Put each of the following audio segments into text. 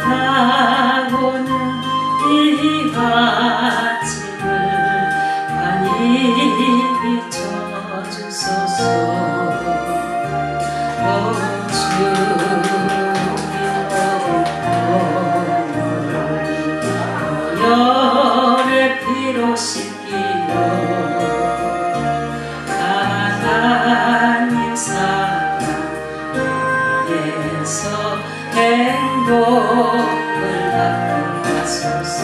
사랑하고는 이 아침을 많이 비춰주소서. 열의 피로 씻기며 하나님 사랑에서 행복을 나누소서.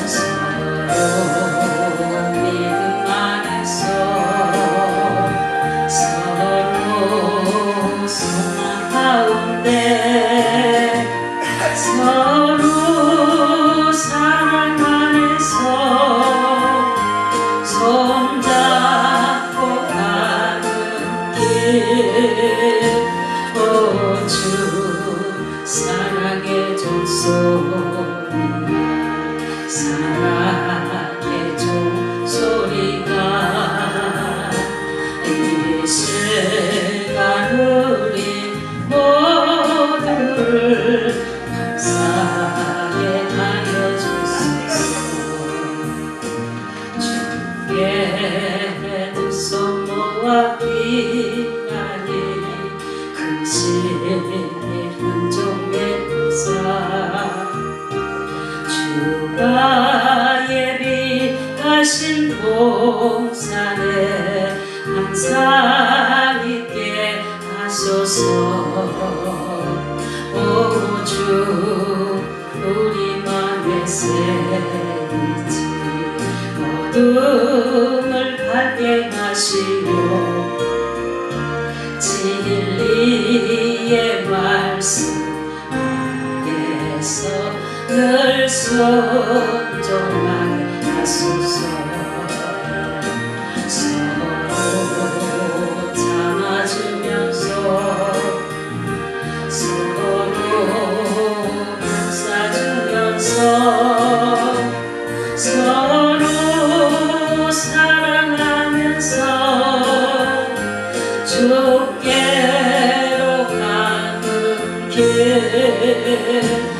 서로 믿음 안에서 서로 소망 가운데 서로 사랑 안에서 손잡고 가는 길. 오 주 사랑의 종소리 사랑의 종소리가 이 시간 우리 모두를 감사하게 하여 주소서. 주께 두 손 모아 비나니 근심이 은종의 부사 주가 예비하신 동산에 항상 있게 하소서. 오 주 우리만의 새이지 어둠을 밝게 하시고 진리의 말씀 안에서 늘 순종하게 하소서. 서로 참아주면서 서로 감싸주면서 서로 사랑하면서 주께로 가는 길.